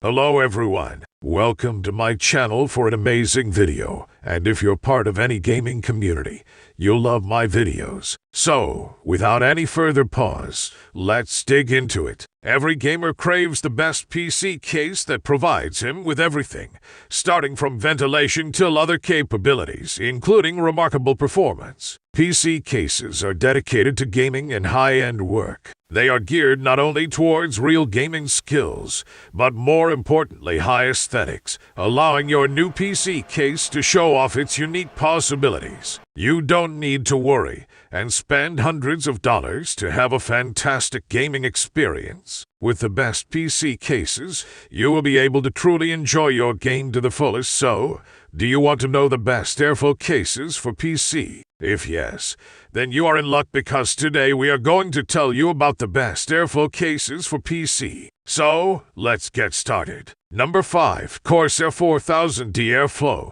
Hello everyone, welcome to my channel for an amazing video, and if you're part of any gaming community, you'll love my videos. So, without any further pause, let's dig into it. Every gamer craves the best PC case that provides him with everything, starting from ventilation till other capabilities, including remarkable performance. PC cases are dedicated to gaming and high-end work. They are geared not only towards real gaming skills, but more importantly high aesthetics, allowing your new PC case to show off its unique possibilities. You don't need to worry and spend hundreds of dollars to have a fantastic gaming experience. With the best PC cases, you will be able to truly enjoy your game to the fullest. So, do you want to know the best airflow cases for PC? If yes, then you are in luck, because today we are going to tell you about the best airflow cases for PC. So, let's get started. Number 5. Corsair 4000D Airflow.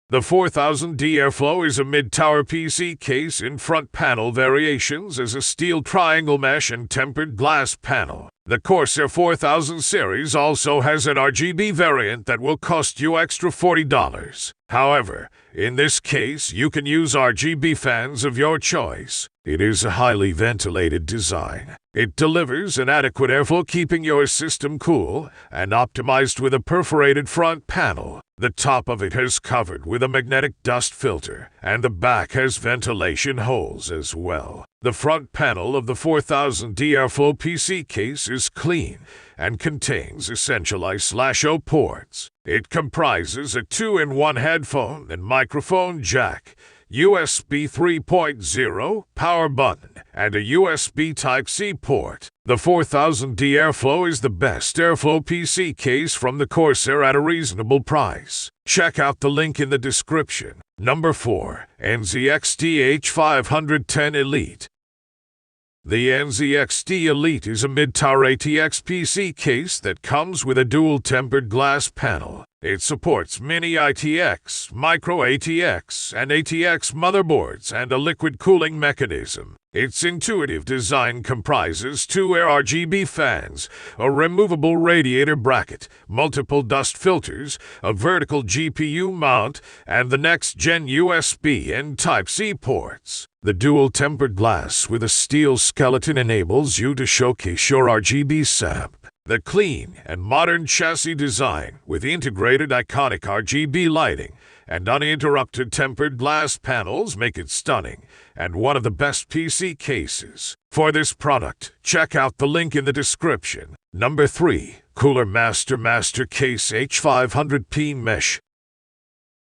The 4000D Airflow is a mid-tower PC case in front panel variations as a steel triangle mesh and tempered glass panel. The Corsair 4000 series also has an RGB variant that will cost you extra $40. However, in this case, you can use RGB fans of your choice. It is a highly ventilated design. It delivers an adequate airflow, keeping your system cool and optimized with a perforated front panel. The top of it is covered with a magnetic dust filter, and the back has ventilation holes as well. The front panel of the 4000D Airflow PC case is clean and contains essential I/O ports. It comprises a 2-in-1 headphone and microphone jack, USB 3.0 power button, and a USB Type-C port. The 4000D Airflow is the best airflow PC case from the Corsair at a reasonable price. Check out the link in the description. Number 4. NZXT H510 Elite. The NZXT Elite is a mid-tower ATX PC case that comes with a dual tempered glass panel. It supports mini ITX, micro ATX, and ATX motherboards and a liquid cooling mechanism. Its intuitive design comprises two RGB fans, a removable radiator bracket, multiple dust filters, a vertical GPU mount, and the next-gen USB and Type-C ports. The dual tempered glass with a steel skeleton enables you to showcase your RGB setup. The clean and modern chassis design, with integrated iconic RGB lighting and uninterrupted tempered glass panels, make it stunning and one of the best PC cases. For this product, check out the link in the description. Number 3. Cooler Master Case H500P Mesh.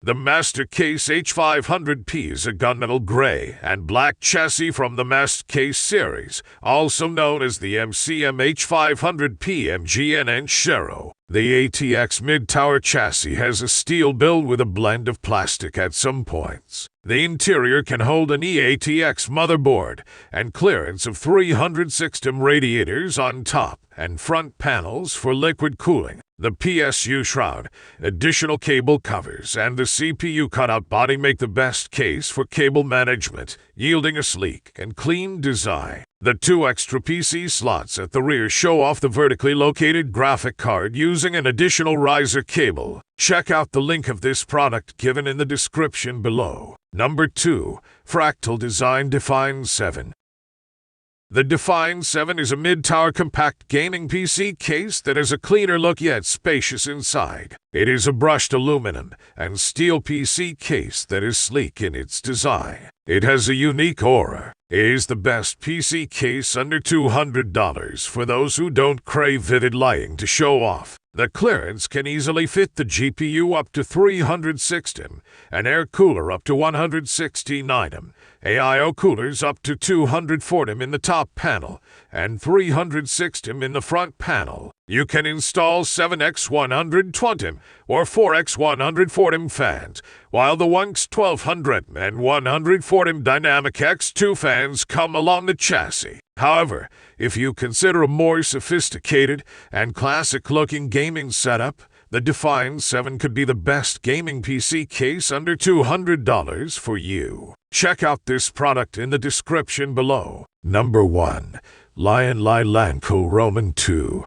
The Master Case H500P is a gunmetal gray and black chassis from the Master Case series, also known as the MCM H500P MGN and Shero. The ATX mid-tower chassis has a steel build with a blend of plastic at some points. The interior can hold an eATX motherboard and clearance of 300 system radiators on top and front panels for liquid cooling. The PSU shroud, additional cable covers, and the CPU cutout body make the best case for cable management, yielding a sleek and clean design. The two extra PC slots at the rear show off the vertically located graphic card using an additional riser cable. Check out the link of this product given in the description below. Number 2. Fractal Design Define 7. The Define 7 is a mid-tower compact gaming PC case that has a cleaner look yet spacious inside. It is a brushed aluminum and steel PC case that is sleek in its design. It has a unique aura. It is the best PC case under $200 for those who don't crave vivid lighting to show off. The clearance can easily fit the GPU up to 300 system, an air cooler up to 169 AIO coolers up to 240 in the top panel, and 300 system in the front panel. You can install 7x120 or 4x140 fans, while the 1x1200 and 140 Dynamic X2 fans come along the chassis. However, if you consider a more sophisticated and classic-looking gaming setup, the Define 7 could be the best gaming PC case under $200 for you. Check out this product in the description below. Number 1. Lion Lanco Roman 2.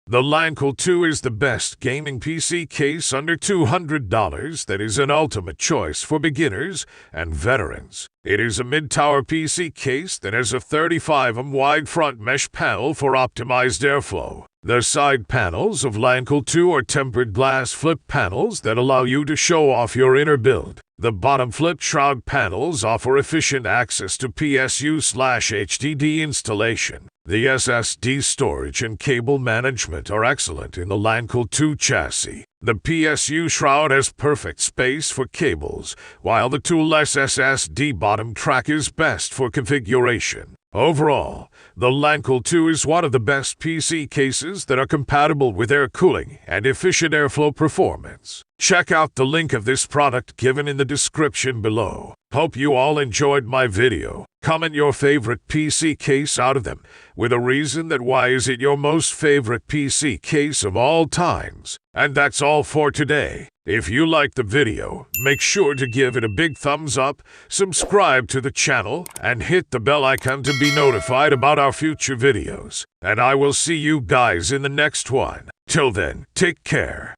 The Lankel 2 is the best gaming PC case under $200 that is an ultimate choice for beginners and veterans. It is a mid-tower PC case that has a 35mm wide front mesh panel for optimized airflow. The side panels of Lankel 2 are tempered glass flip panels that allow you to show off your inner build. The bottom flip shroud panels offer efficient access to PSU/HDD installation. The SSD storage and cable management are excellent in the Lankel 2 chassis. The PSU shroud has perfect space for cables, while the toolless SSD bottom track is best for configuration. Overall, the Lankel 2 is one of the best PC cases that are compatible with air cooling and efficient airflow performance. Check out the link of this product given in the description below. Hope you all enjoyed my video. Comment your favorite PC case out of them, with a reason that why is it your most favorite PC case of all times. And that's all for today. If you liked the video, make sure to give it a big thumbs up, subscribe to the channel, and hit the bell icon to be notified about our future videos. And I will see you guys in the next one. Till then, take care.